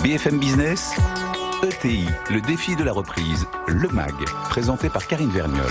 BFM Business, ETI, le défi de la reprise, le MAG, présenté par Karine Vergnol.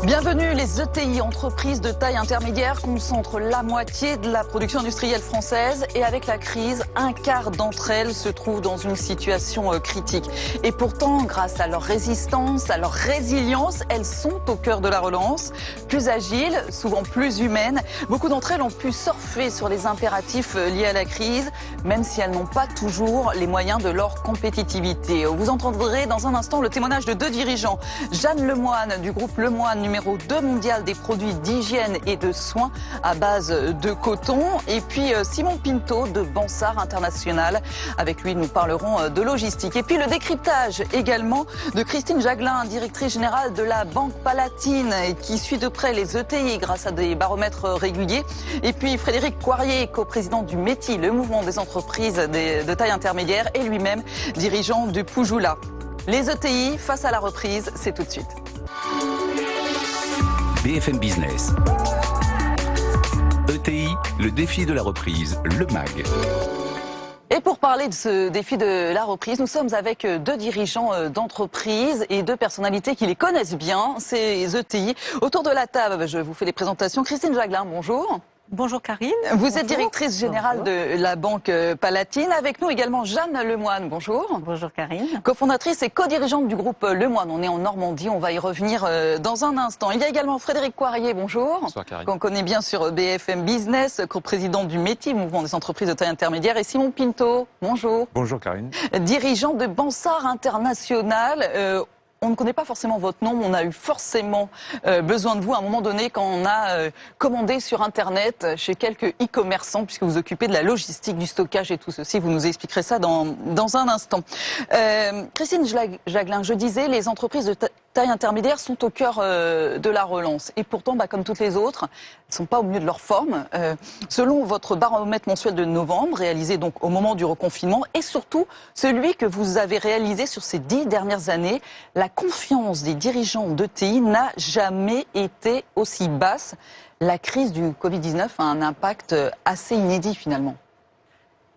Bienvenue, les ETI, entreprises de taille intermédiaire, concentrent la moitié de la production industrielle française et avec la crise, un quart d'entre elles se trouvent dans une situation critique. Et pourtant, grâce à leur résistance, à leur résilience, elles sont au cœur de la relance. Plus agiles, souvent plus humaines, beaucoup d'entre elles ont pu surfer sur les impératifs liés à la crise, même si elles n'ont pas toujours les moyens de leur compétitivité. Vous entendrez dans un instant le témoignage de deux dirigeants. Jeanne Lemoine du groupe Lemoine, numéro 2 mondial des produits d'hygiène et de soins à base de coton. Et puis Simon Pinto de Bansart International. Avec lui, nous parlerons de logistique. Et puis le décryptage également de Christine Jaglin, directrice générale de la Banque Palatine, qui suit de près les ETI grâce à des baromètres réguliers. Et puis Frédéric Coirier, coprésident du METI, le mouvement des entreprises de taille intermédiaire, et lui-même dirigeant du Poujoula. Les ETI face à la reprise, c'est tout de suite. BFM Business. ETI, le défi de la reprise, le MAG. Et pour parler de ce défi de la reprise, nous sommes avec deux dirigeants d'entreprise et deux personnalités qui les connaissent bien, ces ETI. Autour de la table, je vous fais les présentations. Christine Jaglin, bonjour. Bonjour Karine. Vous êtes directrice générale de la Banque Palatine. Avec nous également Jeanne Lemoine, bonjour. Bonjour Karine. Cofondatrice et co-dirigeante du groupe Lemoine. On est en Normandie, on va y revenir dans un instant. Il y a également Frédéric Coirier, bonjour. Bonsoir Karine. Qu'on connaît bien sur BFM Business, co-président du METI, mouvement des entreprises de taille intermédiaire. Et Simon Pinto, bonjour. Bonjour Karine. Dirigeant de Bansart International. On ne connaît pas forcément votre nom, on a eu forcément besoin de vous à un moment donné quand on a commandé sur Internet chez quelques e-commerçants, puisque vous occupez de la logistique, du stockage et tout ceci. Vous nous expliquerez ça dans un instant. Christine Jaglin, je disais, les entreprises de taille intermédiaire sont au cœur de la relance. Et pourtant, comme toutes les autres, elles ne sont pas au mieux de leur forme. Selon votre baromètre mensuel de novembre, réalisé donc au moment du reconfinement, et surtout celui que vous avez réalisé sur ces 10 dernières années, la confiance des dirigeants d'ETI n'a jamais été aussi basse. La crise du Covid-19 a un impact assez inédit finalement.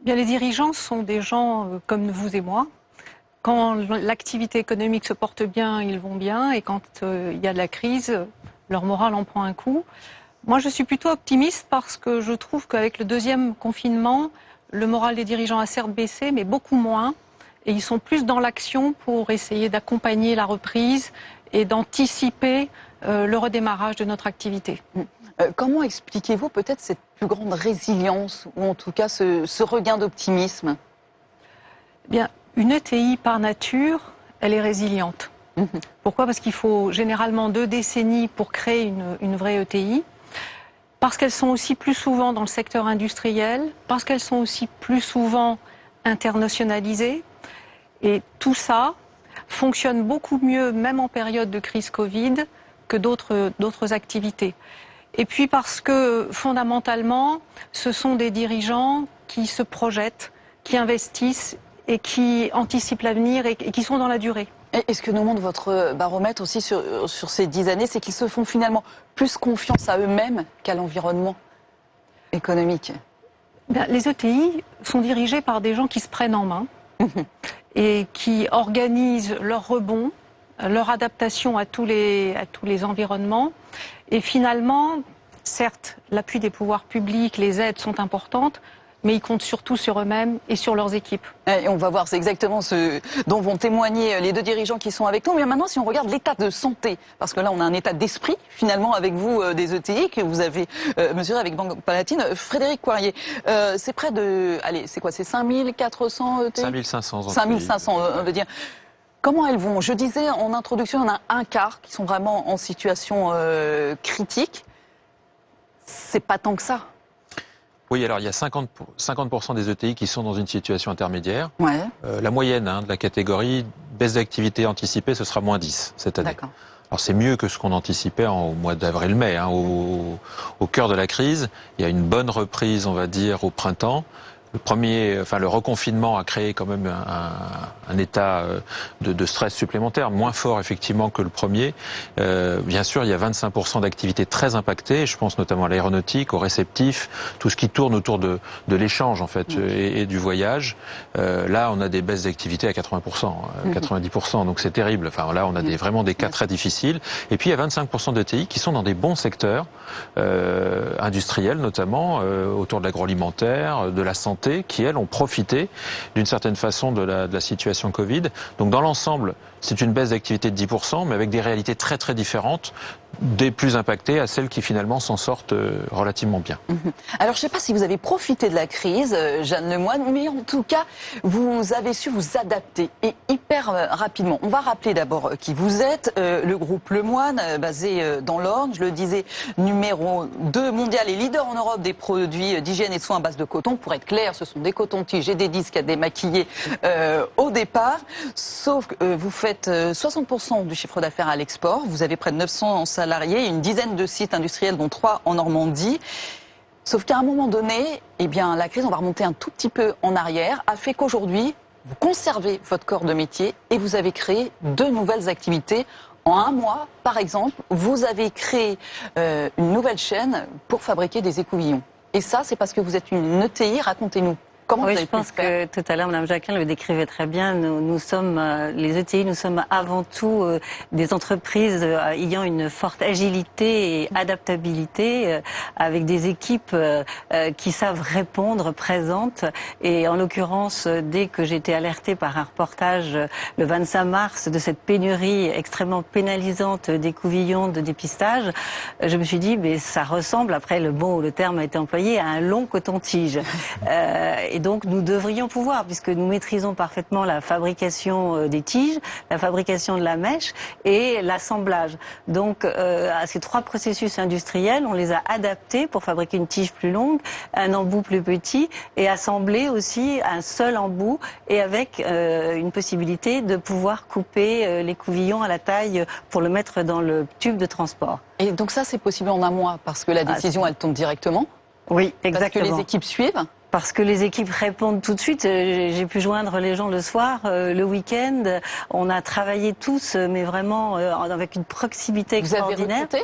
Bien, les dirigeants sont des gens comme vous et moi. Quand l'activité économique se porte bien, ils vont bien. Et quand il y a de la crise, leur morale en prend un coup. Moi, je suis plutôt optimiste parce que je trouve qu'avec le deuxième confinement, le moral des dirigeants a certes baissé, mais beaucoup moins. Et ils sont plus dans l'action pour essayer d'accompagner la reprise et d'anticiper le redémarrage de notre activité. Comment expliquez-vous peut-être cette plus grande résilience, ou en tout cas ce regain d'optimisme ? Bien, une ETI par nature, elle est résiliente. Pourquoi ? Parce qu'il faut généralement 2 décennies pour créer une vraie ETI. Parce qu'elles sont aussi plus souvent dans le secteur industriel, parce qu'elles sont aussi plus souvent internationalisées. Et tout ça fonctionne beaucoup mieux, même en période de crise Covid, que d'autres activités. Et puis parce que, fondamentalement, ce sont des dirigeants qui se projettent, qui investissent et qui anticipent l'avenir et qui sont dans la durée. Et ce que nous montre votre baromètre aussi sur ces 10 années, c'est qu'ils se font finalement plus confiance à eux-mêmes qu'à l'environnement économique. Bien, les ETI sont dirigés par des gens qui se prennent en main et qui organisent leur rebond, leur adaptation à tous les environnements. Et finalement, certes, l'appui des pouvoirs publics, les aides sont importantes, mais ils comptent surtout sur eux-mêmes et sur leurs équipes. Et on va voir, c'est exactement ce dont vont témoigner les deux dirigeants qui sont avec nous. Mais maintenant, si on regarde l'état de santé, parce que là, on a un état d'esprit, finalement, avec vous, des ETI, que vous avez mesuré avec Banque Palatine. Frédéric Coirier, c'est près de... Allez, c'est quoi? C'est 5400 ETI? 5500. 5500, on veut dire. Comment elles vont? Je disais en introduction, il y en a un quart qui sont vraiment en situation critique. C'est pas tant que ça. Oui, alors il y a 50% des ETI qui sont dans une situation intermédiaire. Ouais. La moyenne de la catégorie baisse d'activité anticipée, ce sera -10 cette année. D'accord. Alors c'est mieux que ce qu'on anticipait au mois d'avril-mai. Au cœur de la crise, il y a une bonne reprise, on va dire, au printemps. le reconfinement a créé quand même un état de stress supplémentaire, moins fort effectivement que le premier. Bien sûr, il y a 25% d'activités très impactées. Je pense notamment à l'aéronautique, aux réceptifs, tout ce qui tourne autour de l'échange en fait et du voyage. Là, on a des baisses d'activité à 80%, 90%. Donc c'est terrible. Enfin là, on a vraiment des cas très difficiles. Et puis il y a 25% d'ETI qui sont dans des bons secteurs industriels notamment, autour de l'agroalimentaire, de la santé, qui, elles, ont profité d'une certaine façon de la situation Covid. Donc, dans l'ensemble, c'est une baisse d'activité de 10%, mais avec des réalités très, très différentes, des plus impactées à celles qui, finalement, s'en sortent relativement bien. Alors, je ne sais pas si vous avez profité de la crise, Jeanne Lemoine, mais en tout cas, vous avez su vous adapter, et hyper rapidement. On va rappeler d'abord qui vous êtes, le groupe Lemoine, basé dans l'Orne, je le disais, numéro 2 mondial et leader en Europe des produits d'hygiène et de soins à base de coton. Pour être clair, ce sont des cotons-tiges et des disques à démaquiller au départ, sauf que vous faites 60% du chiffre d'affaires à l'export, vous avez près de 900 salariés, une dizaine de sites industriels, dont 3 en Normandie. Sauf qu'à un moment donné, eh bien, la crise, on va remonter un tout petit peu en arrière, a fait qu'aujourd'hui, vous conservez votre corps de métier et vous avez créé 2 nouvelles activités. En un mois, par exemple, vous avez créé une nouvelle chaîne pour fabriquer des écouvillons. Et ça, c'est parce que vous êtes une ETI. Racontez-nous. Comment vous avez je pense que tout à l'heure, Mme Jacquin le décrivait très bien. Nous sommes, les ETI, nous sommes avant tout des entreprises ayant une forte agilité et adaptabilité, avec des équipes qui savent répondre, présentes. Et en l'occurrence, dès que j'ai été alertée par un reportage le 25 mars de cette pénurie extrêmement pénalisante d'écouvillons de dépistage, je me suis dit, mais ça ressemble, après le mot ou le terme a été employé, à un long coton-tige. Et donc nous devrions pouvoir, puisque nous maîtrisons parfaitement la fabrication des tiges, la fabrication de la mèche et l'assemblage. Donc à ces 3 processus industriels, on les a adaptés pour fabriquer une tige plus longue, un embout plus petit et assembler aussi un seul embout et avec une possibilité de pouvoir couper l'écouvillon à la taille pour le mettre dans le tube de transport. Et donc ça, c'est possible en un mois parce que la décision, elle tombe directement. Oui, exactement. Parce que les équipes suivent. Parce que les équipes répondent tout de suite. J'ai pu joindre les gens le soir, le week-end. On a travaillé tous, mais vraiment avec une proximité extraordinaire. Vous avez recruté ?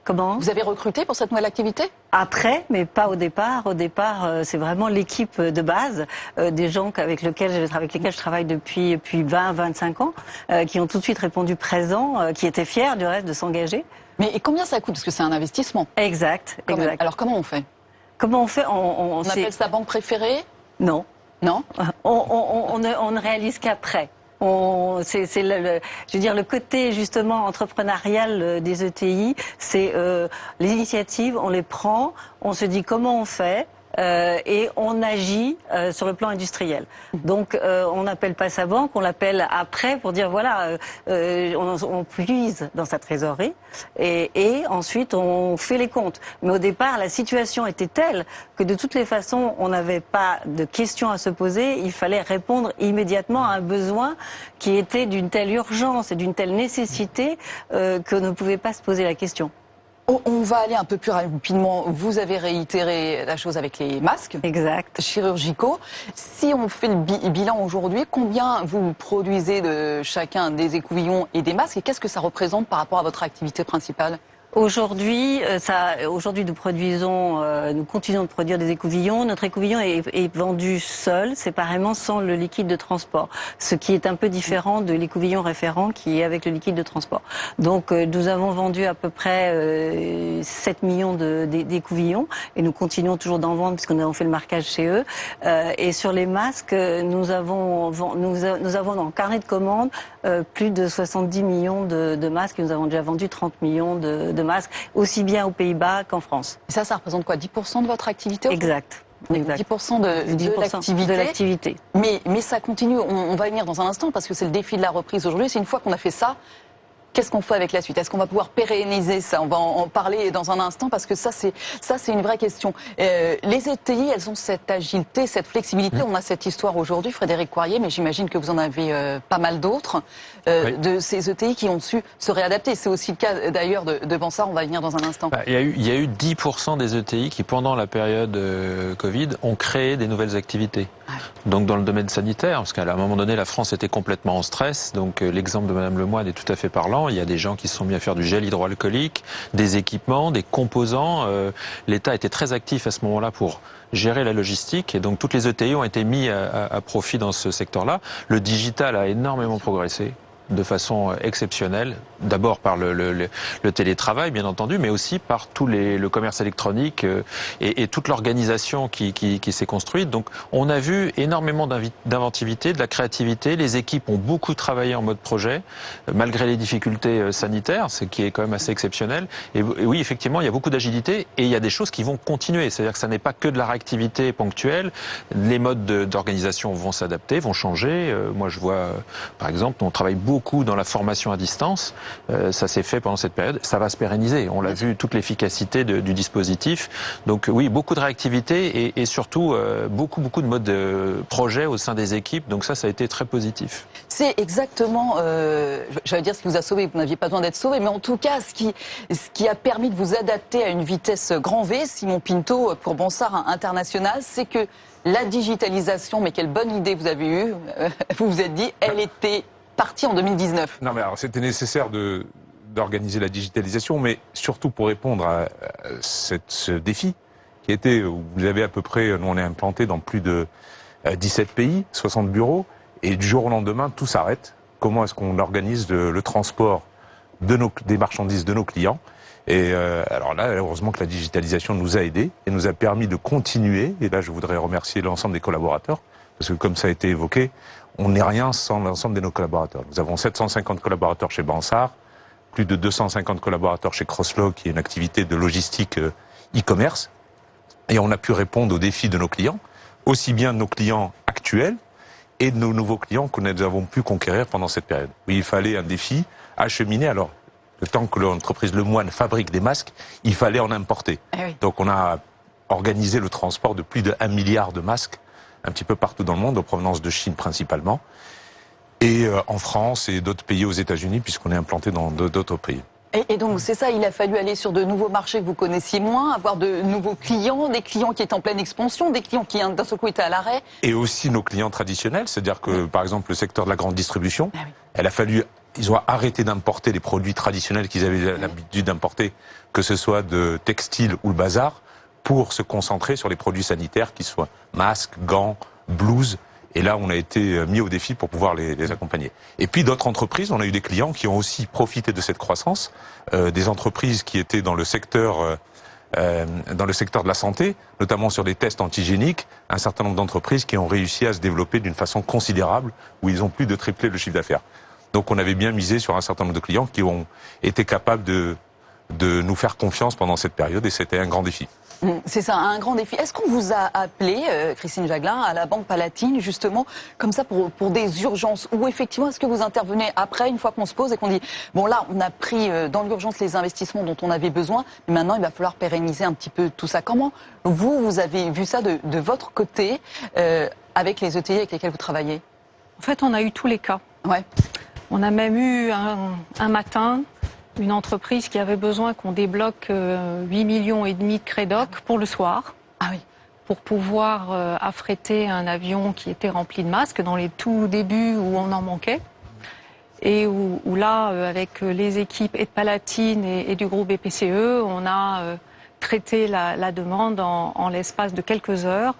Comment ? Vous avez recruté pour cette nouvelle activité ? Après, mais pas au départ. Au départ, c'est vraiment l'équipe de base, des gens avec lesquels je travaille depuis 20-25 ans, qui ont tout de suite répondu présent, qui étaient fiers du reste de s'engager. Mais et combien ça coûte ? Parce que c'est un investissement. Exact. Alors comment on fait ? Comment on fait ? On appelle ça banque préférée ? Non. Non ? On ne réalise qu'après. C'est le côté justement entrepreneurial des ETI, c'est les initiatives, on les prend, on se dit comment on fait. Et on agit sur le plan industriel. Donc on n'appelle pas sa banque, on l'appelle après pour dire voilà, on puise dans sa trésorerie et ensuite on fait les comptes. Mais au départ, la situation était telle que de toutes les façons, on n'avait pas de questions à se poser. Il fallait répondre immédiatement à un besoin qui était d'une telle urgence et d'une telle nécessité qu'on ne pouvait pas se poser la question. On va aller un peu plus rapidement. Vous avez réitéré la chose avec les masques chirurgicaux. Si on fait le bilan aujourd'hui, combien vous produisez de chacun des écouvillons et des masques et qu'est-ce que ça représente par rapport à votre activité principale ? Aujourd'hui, nous continuons de produire des écouvillons. Notre écouvillon est vendu seul, séparément, sans le liquide de transport. Ce qui est un peu différent de l'écouvillon référent qui est avec le liquide de transport. Donc, nous avons vendu à peu près 7 millions d'écouvillons et nous continuons toujours d'en vendre puisque nous avons fait le marquage chez eux. Et sur les masques, nous avons dans le carnet de commandes plus de 70 millions de masques et nous avons déjà vendu 30 millions de masques, aussi bien aux Pays-Bas qu'en France. Et ça représente quoi, 10% de votre activité ? Exact. 10% de l'activité. Mais ça continue, on va y venir dans un instant, parce que c'est le défi de la reprise aujourd'hui. C'est une fois qu'on a fait ça, Qu'est-ce qu'on fait avec la suite? Est-ce qu'on va pouvoir pérenniser ça? On va en parler dans un instant parce que ça c'est une vraie question. Les ETI, elles ont cette agilité, cette flexibilité. On a cette histoire aujourd'hui, Frédéric Coirier, mais j'imagine que vous en avez pas mal d'autres de ces ETI qui ont su se réadapter. C'est aussi le cas d'ailleurs de Bansard. On va y venir dans un instant. Il y a eu 10% des ETI qui, pendant la période Covid, ont créé des nouvelles activités. Donc dans le domaine sanitaire, parce qu'à un moment donné, la France était complètement en stress. Donc l'exemple de Madame Lemoine est tout à fait parlant. Il y a des gens qui se sont mis à faire du gel hydroalcoolique, des équipements, des composants. L'État était très actif à ce moment-là pour gérer la logistique. Et donc toutes les ETI ont été mis à profit dans ce secteur-là. Le digital a énormément progressé de façon exceptionnelle, d'abord par le télétravail bien entendu, mais aussi par le commerce électronique et toute l'organisation qui s'est construite. Donc on a vu énormément d'inventivité, de la créativité. Les équipes ont beaucoup travaillé en mode projet, malgré les difficultés sanitaires, ce qui est quand même assez exceptionnel. Et oui, effectivement, il y a beaucoup d'agilité et il y a des choses qui vont continuer. C'est-à-dire que ça n'est pas que de la réactivité ponctuelle. Les modes d'organisation vont s'adapter, vont changer. Moi, je vois, par exemple, on travaille beaucoup dans la formation à distance. Ça s'est fait pendant cette période. Ça va se pérenniser. On l'a vu, toute l'efficacité du dispositif. Donc oui, beaucoup de réactivité et surtout beaucoup de modes de projet au sein des équipes. Donc ça a été très positif. C'est exactement, j'allais dire ce qui vous a sauvé. Vous n'aviez pas besoin d'être sauvé, mais en tout cas, ce qui a permis de vous adapter à une vitesse grand V, Simon Pinto, pour Bansard International, c'est que la digitalisation, mais quelle bonne idée vous avez eue, vous vous êtes dit, elle était partie en 2019. Non, mais alors c'était nécessaire d'organiser la digitalisation, mais surtout pour répondre à ce défi qui était, vous avez à peu près, nous on est implanté dans plus de 17 pays, 60 bureaux, et du jour au lendemain, tout s'arrête. Comment est-ce qu'on organise le transport des marchandises de nos clients? Et alors là, heureusement que la digitalisation nous a aidés et nous a permis de continuer, et là je voudrais remercier l'ensemble des collaborateurs, parce que comme ça a été évoqué, on n'est rien sans l'ensemble de nos collaborateurs. Nous avons 750 collaborateurs chez Bansard, plus de 250 collaborateurs chez Crosslog, qui est une activité de logistique e-commerce. Et on a pu répondre aux défis de nos clients, aussi bien de nos clients actuels et de nos nouveaux clients que nous avons pu conquérir pendant cette période. Oui, il fallait un défi, acheminer. Alors, le temps que l'entreprise Lemoine fabrique des masques, il fallait en importer. Oui. Donc on a organisé le transport de plus de 1 milliard de masques un petit peu partout dans le monde, en provenance de Chine principalement, et en France et d'autres pays aux États-Unis, puisqu'on est implanté dans d'autres pays. Et donc c'est ça, il a fallu aller sur de nouveaux marchés que vous connaissiez moins, avoir de nouveaux clients, des clients qui étaient en pleine expansion, des clients qui d'un seul coup étaient à l'arrêt. Et aussi nos clients traditionnels, c'est-à-dire que par exemple le secteur de la grande distribution, ils ont arrêté d'importer les produits traditionnels qu'ils avaient l'habitude d'importer, que ce soit de textile ou le bazar, pour se concentrer sur les produits sanitaires, qui soient masques, gants, blouses. Et là, on a été mis au défi pour pouvoir les accompagner. Et puis d'autres entreprises, on a eu des clients qui ont aussi profité de cette croissance, des entreprises qui étaient dans le secteur de la santé, notamment sur des tests antigéniques, un certain nombre d'entreprises qui ont réussi à se développer d'une façon considérable, où ils ont plus de tripler le chiffre d'affaires. Donc on avait bien misé sur un certain nombre de clients qui ont été capables de nous faire confiance pendant cette période, et c'était un grand défi. C'est ça, un grand défi. Est-ce qu'on vous a appelé, Christine Jaglin, à la Banque Palatine, justement, comme ça, pour des urgences? Ou effectivement, est-ce que vous intervenez après, une fois qu'on se pose et qu'on dit, bon là, on a pris dans l'urgence les investissements dont on avait besoin, mais maintenant, il va falloir pérenniser un petit peu tout ça. Comment vous avez vu ça de votre côté, avec les ETI avec lesquels vous travaillez? En fait, on a eu tous les cas. Ouais. On a même eu un matin une entreprise qui avait besoin qu'on débloque 8,5 millions de crédoc pour le soir. Ah oui. Pour pouvoir affréter un avion qui était rempli de masques dans les tout débuts où on en manquait. Et où là, avec les équipes et de Palatine et du groupe BPCE, on a traité la demande en l'espace de quelques heures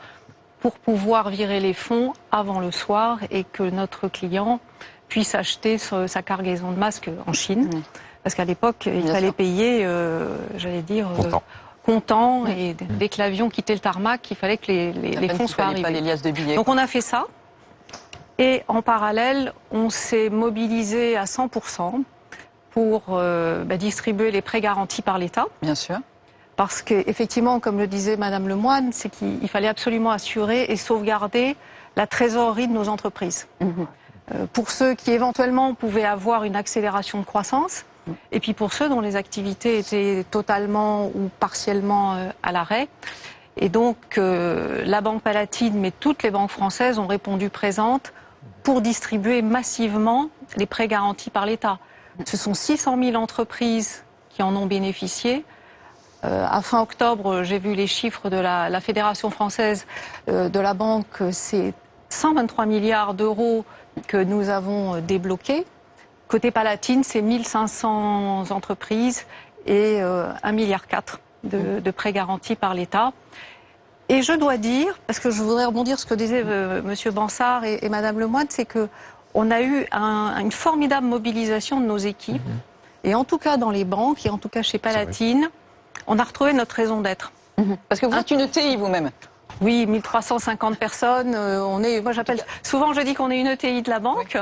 pour pouvoir virer les fonds avant le soir et que notre client puisse acheter sa cargaison de masques en Chine. Parce qu'à l'époque, il fallait payer, j'allais dire, comptant. Et dès que l'avion quittait le tarmac, il fallait que les fonds soient arrivés. Pas les liasses de billets. Donc on a fait ça. Et en parallèle, on s'est mobilisé à 100% pour distribuer les prêts garantis par l'État. Bien sûr. Parce qu'effectivement, comme le disait Madame Lemoine, c'est qu'il fallait absolument assurer et sauvegarder la trésorerie de nos entreprises. pour ceux qui éventuellement pouvaient avoir une accélération de croissance, et puis pour ceux dont les activités étaient totalement ou partiellement à l'arrêt. Et donc la Banque Palatine, mais toutes les banques françaises ont répondu présentes pour distribuer massivement les prêts garantis par l'État. Ce sont 600 000 entreprises qui en ont bénéficié. À fin octobre, j'ai vu les chiffres de la Fédération française de la banque, c'est 123 milliards d'euros que nous avons débloqués. Côté Palatine, c'est 1500 entreprises et 1,4 milliard de prêts garantis par l'État. Et je dois dire, parce que je voudrais rebondir sur ce que disaient Monsieur Bansard et Madame Lemoine, c'est que on a eu une formidable mobilisation de nos équipes. Et en tout cas dans les banques, et en tout cas chez Palatine, on a retrouvé notre raison d'être. Parce que vous êtes une ETI vous-même. Oui, 1350 personnes. Souvent je dis qu'on est une ETI de la banque.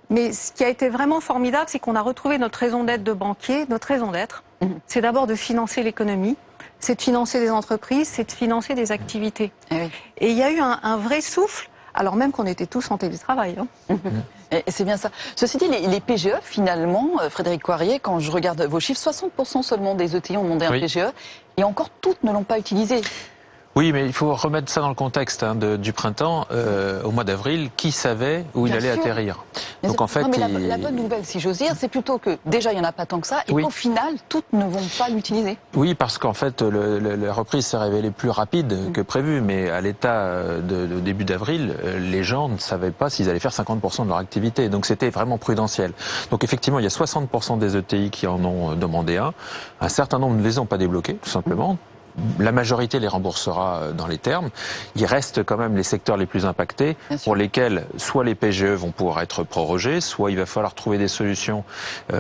Mais ce qui a été vraiment formidable, c'est qu'on a retrouvé notre raison d'être de banquier. Notre raison d'être, c'est d'abord de financer l'économie, c'est de financer des entreprises, c'est de financer des activités. Et il y a eu un vrai souffle, alors même qu'on était tous en télétravail. Et c'est bien ça. Ceci dit, les PGE, finalement, Frédéric Coirier, quand je regarde vos chiffres, 60% seulement des ETI ont demandé un PGE, et encore toutes ne l'ont pas utilisé. Oui, mais il faut remettre ça dans le contexte du printemps. Au mois d'avril, qui savait où il allait atterrir? Donc en fait, la bonne nouvelle, si j'ose dire, c'est plutôt que déjà il n'y en a pas tant que ça, et qu'au final, toutes ne vont pas l'utiliser. Oui, parce qu'en fait, la reprise s'est révélée plus rapide que prévu, mais à l'état de début d'avril, les gens ne savaient pas s'ils allaient faire 50% de leur activité. Donc c'était vraiment prudentiel. Donc effectivement, il y a 60% des ETI qui en ont demandé un. Un certain nombre ne les ont pas débloqués, tout simplement. La majorité les remboursera dans les termes. Il reste quand même les secteurs les plus impactés pour lesquels soit les PGE vont pouvoir être prorogés, soit il va falloir trouver des solutions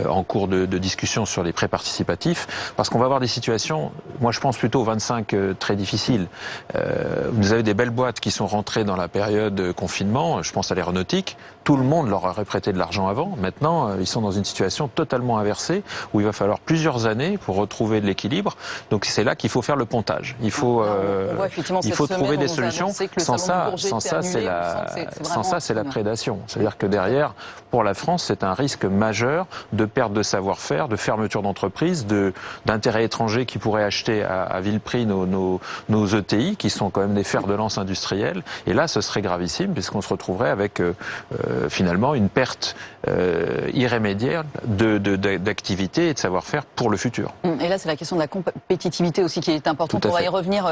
en cours de discussion sur les prêts participatifs, parce qu'on va avoir des situations, moi je pense plutôt aux 25 très difficiles. Vous avez des belles boîtes qui sont rentrées dans la période confinement, je pense à l'aéronautique, tout le monde leur aurait prêté de l'argent avant. Maintenant, ils sont dans une situation totalement inversée où il va falloir plusieurs années pour retrouver de l'équilibre. Donc c'est là qu'il faut faire le pontage. Il faut, trouver des solutions. Sans ça, c'est la prédation. C'est-à-dire que derrière, pour la France, c'est un risque majeur de perte de savoir-faire, de fermeture d'entreprises, d'intérêts étrangers qui pourraient acheter à vil prix nos ETI, qui sont quand même des fers de lance industriels. Et là, ce serait gravissime, puisqu'on se retrouverait avec finalement une perte irrémédiable d'activité et de savoir-faire pour le futur. Et là, c'est la question de la compétitivité aussi qui est importante. On va y revenir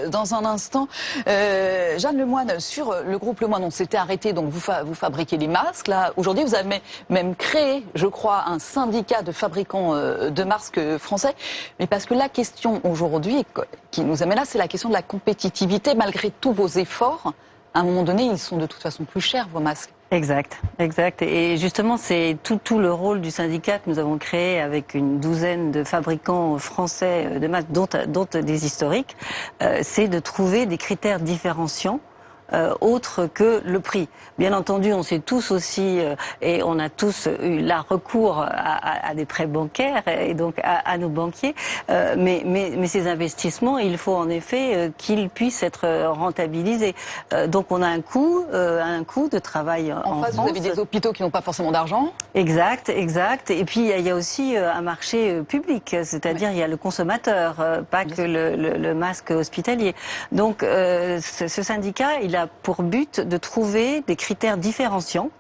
dans un instant. Jeanne Lemoine, sur le groupe Lemoine, on s'était arrêté, donc vous fabriquez les masques. Là, aujourd'hui, vous avez même créé, je crois, un syndicat de fabricants de masques français. Mais parce que la question aujourd'hui qui nous amène là, c'est la question de la compétitivité. Malgré tous vos efforts, à un moment donné, ils sont de toute façon plus chers, vos masques. Exact. Et justement, c'est tout le rôle du syndicat que nous avons créé avec une douzaine de fabricants français de masques, dont des historiques, c'est de trouver des critères différenciants autre que le prix. Bien entendu, on sait tous aussi, et on a tous eu là recours à des prêts bancaires et donc à nos banquiers, mais ces investissements, il faut en effet qu'ils puissent être rentabilisés. Donc on a un coût de travail en face. France. Vous avez des hôpitaux qui n'ont pas forcément d'argent. Exact. Et puis il y a aussi un marché public, c'est-à-dire il y a le consommateur, pas que le masque hospitalier. Donc ce syndicat, il a pour but de trouver des critères différenciants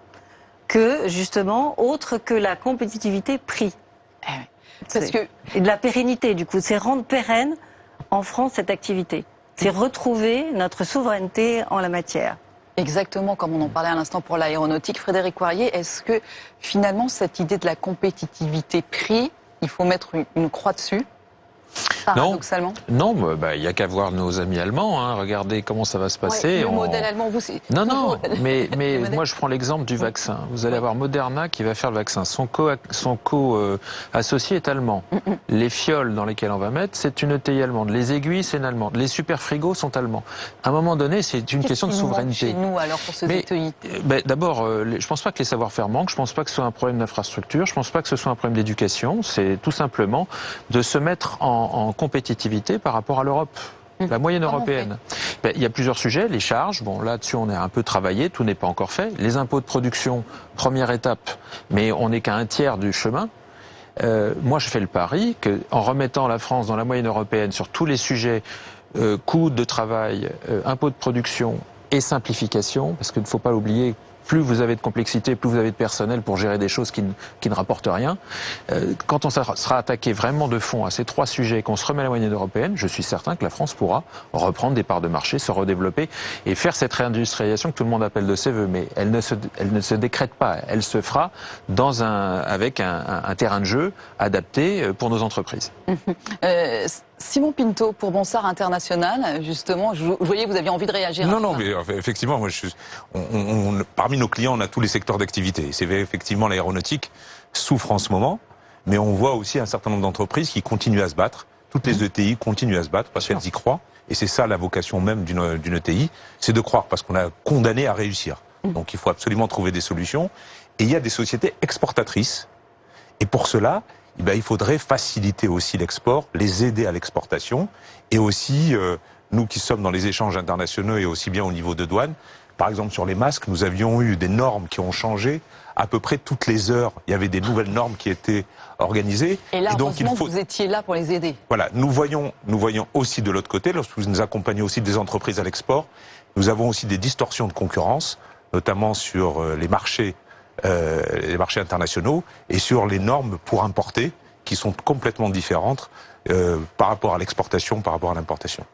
que, justement, autres que la compétitivité prix. Et de la pérennité, du coup. C'est rendre pérenne en France cette activité. C'est retrouver notre souveraineté en la matière. Exactement, comme on en parlait à l'instant pour l'aéronautique. Frédéric Coirier, est-ce que, finalement, cette idée de la compétitivité prix, il faut mettre une croix dessus ? Paradoxalement. Non, il y a qu'à voir nos amis allemands. Hein. Regardez comment ça va se passer. Le modèle allemand, vous, c'est... Non, mais moi je prends l'exemple du vaccin. Vous allez avoir Moderna qui va faire le vaccin. Son co-associé est allemand. Les fioles dans lesquelles on va mettre, c'est une ETI allemande. Les aiguilles, c'est une allemande. Les super frigos sont allemands. À un moment donné, c'est une question de souveraineté. Chez nous, alors, pour ces ETI d'abord, je pense pas que les savoir-faire manquent. Je pense pas que ce soit un problème d'infrastructure. Je pense pas que ce soit un problème d'éducation. C'est tout simplement de se mettre en compétitivité par rapport à l'Europe. La moyenne Comment on européenne. Il y a plusieurs sujets. Les charges, bon là-dessus on est un peu travaillé, tout n'est pas encore fait. Les impôts de production, première étape, mais on n'est qu'à un tiers du chemin. Moi je fais le pari qu'en remettant la France dans la moyenne européenne sur tous les sujets, coûts de travail, impôts de production et simplification, parce qu'il ne faut pas l'oublier, plus vous avez de complexité, plus vous avez de personnel pour gérer des choses qui ne rapportent rien. Quand on sera attaqué vraiment de fond à ces trois sujets et qu'on se remet à la moyenne européenne, je suis certain que la France pourra reprendre des parts de marché, se redévelopper et faire cette réindustrialisation que tout le monde appelle de ses voeux. Mais elle ne se décrète pas, elle se fera avec un terrain de jeu adapté pour nos entreprises. Simon Pinto, pour Bonsard International, justement, je voyais que vous aviez envie de réagir. Non, mais effectivement, moi, parmi nos clients, on a tous les secteurs d'activité. C'est effectivement l'aéronautique souffre en ce moment, mais on voit aussi un certain nombre d'entreprises qui continuent à se battre. Toutes les ETI continuent à se battre parce qu'elles y croient. Et c'est ça la vocation même d'une ETI, c'est de croire parce qu'on a condamné à réussir. Donc il faut absolument trouver des solutions. Et il y a des sociétés exportatrices. Et pour cela, il faudrait faciliter aussi l'export, les aider à l'exportation, et aussi, nous qui sommes dans les échanges internationaux et aussi bien au niveau de douane, par exemple sur les masques, nous avions eu des normes qui ont changé à peu près toutes les heures. Il y avait des nouvelles normes qui étaient organisées. Et là, donc, vous étiez là pour les aider. Voilà, nous voyons aussi de l'autre côté, lorsque nous accompagnons aussi des entreprises à l'export, nous avons aussi des distorsions de concurrence, notamment sur les marchés internationaux et sur les normes pour importer qui sont complètement différentes par rapport à l'exportation, par rapport à l'importation.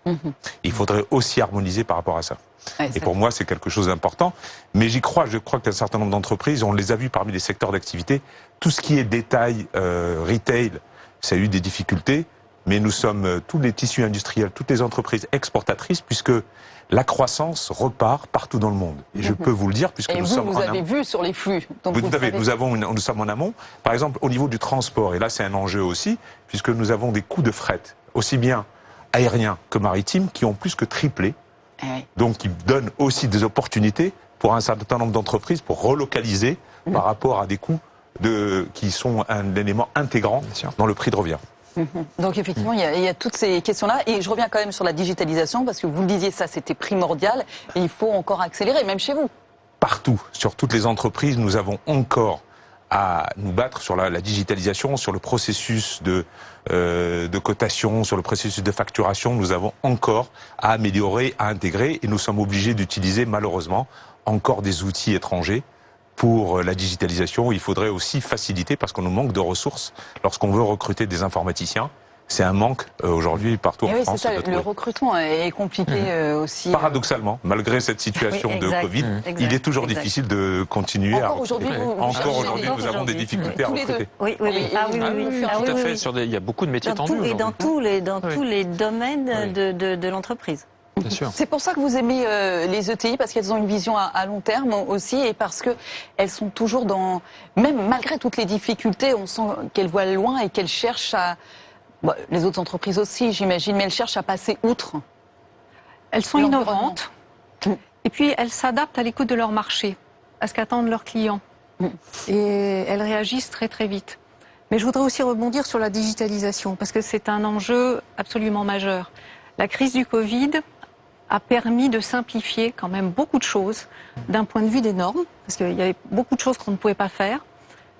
Il faudrait aussi harmoniser par rapport à ça. Ouais, et pour moi, c'est quelque chose d'important. Mais je crois qu'un certain nombre d'entreprises, on les a vues parmi les secteurs d'activité, tout ce qui est détail, retail, ça a eu des difficultés, mais nous sommes tous les tissus industriels, toutes les entreprises exportatrices, puisque la croissance repart partout dans le monde. Et je peux vous le dire, puisque nous sommes en amont. Vous avez vu sur les flux. Donc nous sommes en amont. Par exemple, au niveau du transport, et là c'est un enjeu aussi, puisque nous avons des coûts de fret, aussi bien aériens que maritimes, qui ont plus que triplé. Donc qui donnent aussi des opportunités pour un certain nombre d'entreprises pour relocaliser par rapport à des coûts qui sont un élément intégrant dans le prix de revient. Donc effectivement, il y a toutes ces questions-là. Et je reviens quand même sur la digitalisation, parce que vous le disiez, ça c'était primordial, et il faut encore accélérer, même chez vous. Partout, sur toutes les entreprises, nous avons encore à nous battre sur la digitalisation, sur le processus de cotation, sur le processus de facturation. Nous avons encore à améliorer, à intégrer, et nous sommes obligés d'utiliser malheureusement encore des outils étrangers pour la digitalisation. Il faudrait aussi faciliter, parce qu'on nous manque de ressources lorsqu'on veut recruter des informaticiens. C'est un manque aujourd'hui partout en France. Oui, c'est ça, le recrutement est compliqué aussi. Paradoxalement, malgré cette situation de Covid, il est toujours difficile de continuer à recruter. Encore aujourd'hui, nous avons des difficultés à recruter. Oui. Tout à fait. Il y a beaucoup de métiers tendus. Et dans tous les domaines de l'entreprise. C'est pour ça que vous aimez les ETI, parce qu'elles ont une vision à long terme aussi, et parce que elles sont toujours même malgré toutes les difficultés, on sent qu'elles voient loin et qu'elles cherchent à... Bon, les autres entreprises aussi, j'imagine, mais elles cherchent à passer outre. Elles sont innovantes, et puis elles s'adaptent à l'écoute de leur marché, à ce qu'attendent leurs clients. Et elles réagissent très très vite. Mais je voudrais aussi rebondir sur la digitalisation, parce que c'est un enjeu absolument majeur. La crise du Covid a permis de simplifier quand même beaucoup de choses d'un point de vue des normes, parce qu'il y avait beaucoup de choses qu'on ne pouvait pas faire.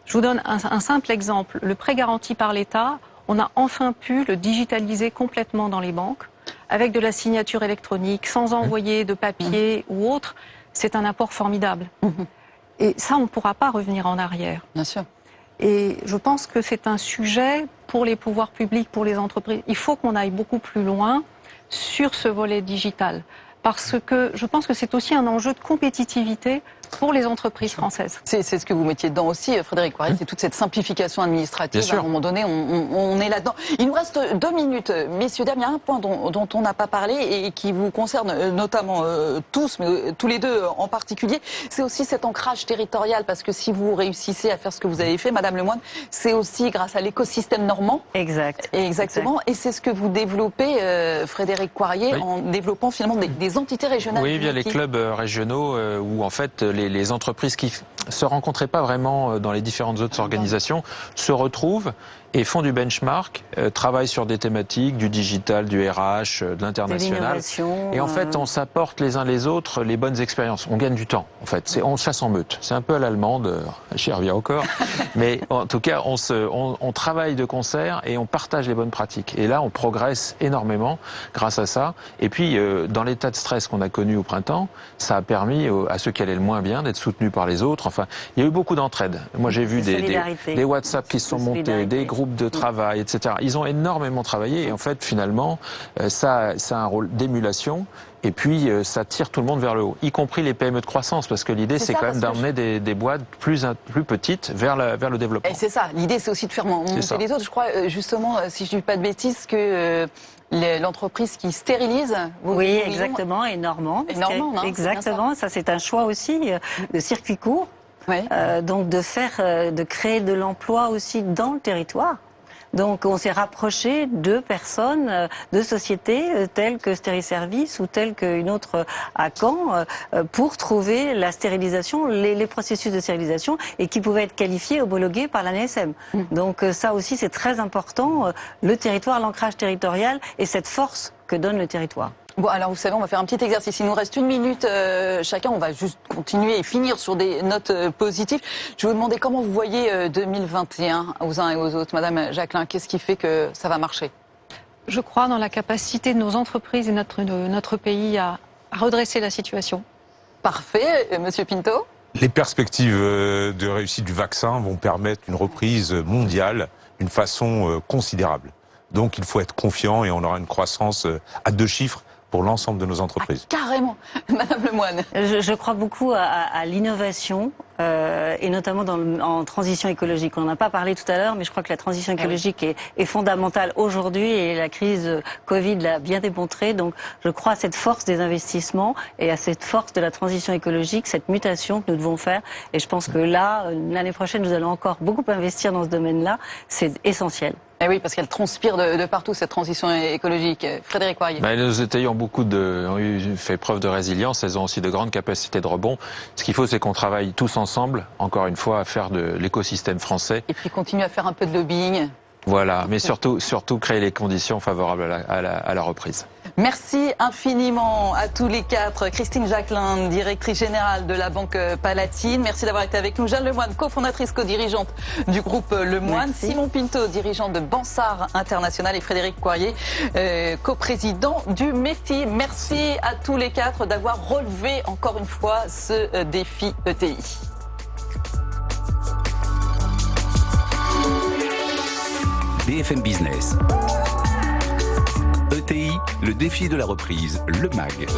Je vous donne un simple exemple. Le prêt garanti par l'État, on a enfin pu le digitaliser complètement dans les banques, avec de la signature électronique, sans envoyer de papier ou autre. C'est un apport formidable. Et ça, on ne pourra pas revenir en arrière. Bien sûr. Et je pense que c'est un sujet pour les pouvoirs publics, pour les entreprises. Il faut qu'on aille beaucoup plus loin sur ce volet digital. Parce que je pense que c'est aussi un enjeu de compétitivité pour les entreprises françaises. C'est ce que vous mettiez dedans aussi, Frédéric Coirez, c'est toute cette simplification administrative. À un moment donné, on est là-dedans. Il nous reste 2 minutes. Messieurs, dames, il y a un point dont on n'a pas parlé et qui vous concerne notamment tous, mais tous les deux en particulier. C'est aussi cet ancrage territorial, parce que si vous réussissez à faire ce que vous avez fait, Madame Lemoine, c'est aussi grâce à l'écosystème normand. Exact. Exactement. Et c'est ce que vous développez, Frédéric Coirez, en développant finalement des entités régionales. Oui, via les clubs régionaux où en fait les entreprises qui se rencontraient pas vraiment dans les différentes autres organisations se retrouvent et font du benchmark, travaillent sur des thématiques, du digital, du RH, de l'international. l'innovation, Et en fait, on s'apporte les uns les autres les bonnes expériences. On gagne du temps, en fait. On chasse en meute. C'est un peu à l'allemande, j'y reviens encore. Mais en tout cas, on travaille de concert et on partage les bonnes pratiques. Et là, on progresse énormément grâce à ça. Et puis, dans l'état de stress qu'on a connu au printemps, ça a permis à ceux qui allaient le moins bien d'être soutenus par les autres. Enfin, il y a eu beaucoup d'entraide. Moi, j'ai vu des WhatsApp qui se sont montés, des groupes de travail, etc. Ils ont énormément travaillé et en fait, finalement, ça a un rôle d'émulation. Et puis, ça tire tout le monde vers le haut, y compris les PME de croissance, parce que l'idée, c'est quand même d'emmener des boîtes plus petites vers le développement. Et c'est ça, l'idée, c'est aussi de faire monter les autres. Je crois, justement, si je ne dis pas de bêtises, que l'entreprise qui stérilise... Oui, exactement, et Normand. Exactement, ça c'est un choix aussi de circuit court. Ouais. Donc de créer de l'emploi aussi dans le territoire. Donc on s'est rapproché de personnes, de sociétés telles que Stériservice ou telles qu'une autre à Caen pour trouver la stérilisation, les processus de stérilisation et qui pouvaient être qualifiés, homologués par l'ANSM. Donc ça aussi c'est très important, le territoire, l'ancrage territorial et cette force que donne le territoire. Bon, alors vous savez, on va faire un petit exercice. Il nous reste 1 minute chacun. On va juste continuer et finir sur des notes positives. Je vais vous demander comment vous voyez 2021 aux uns et aux autres. Madame Jacquelin, qu'est-ce qui fait que ça va marcher? Je crois dans la capacité de nos entreprises et notre pays à redresser la situation. Parfait. Monsieur Pinto? Les perspectives de réussite du vaccin vont permettre une reprise mondiale d'une façon considérable. Donc il faut être confiant et on aura une croissance à 2 chiffres pour l'ensemble de nos entreprises. Ah, carrément, Madame Lemoine. Je crois beaucoup à l'innovation et notamment en transition écologique. On n'en a pas parlé tout à l'heure, mais je crois que la transition écologique est fondamentale aujourd'hui et la crise Covid l'a bien démontré. Donc je crois à cette force des investissements et à cette force de la transition écologique, cette mutation que nous devons faire. Et je pense que là, l'année prochaine, nous allons encore beaucoup investir dans ce domaine-là. C'est essentiel. Eh oui, parce qu'elle transpire de partout, cette transition écologique. Frédéric Poirier. Nos ETI ont fait preuve de résilience, elles ont aussi de grandes capacités de rebond. Ce qu'il faut, c'est qu'on travaille tous ensemble, encore une fois, à faire de l'écosystème français. Et puis continuer à faire un peu de lobbying. Voilà, mais surtout créer les conditions favorables à la reprise. Merci infiniment à tous les 4. Christine Jacquelin, directrice générale de la Banque Palatine. Merci d'avoir été avec nous. Jeanne Lemoine, cofondatrice, co-dirigeante du groupe Lemoine. Merci. Simon Pinto, dirigeant de Bansard International. Et Frédéric Poirier, coprésident du METI. Merci à tous les 4 d'avoir relevé encore une fois ce défi ETI. BFM Business. ETI, le défi de la reprise, le MAG.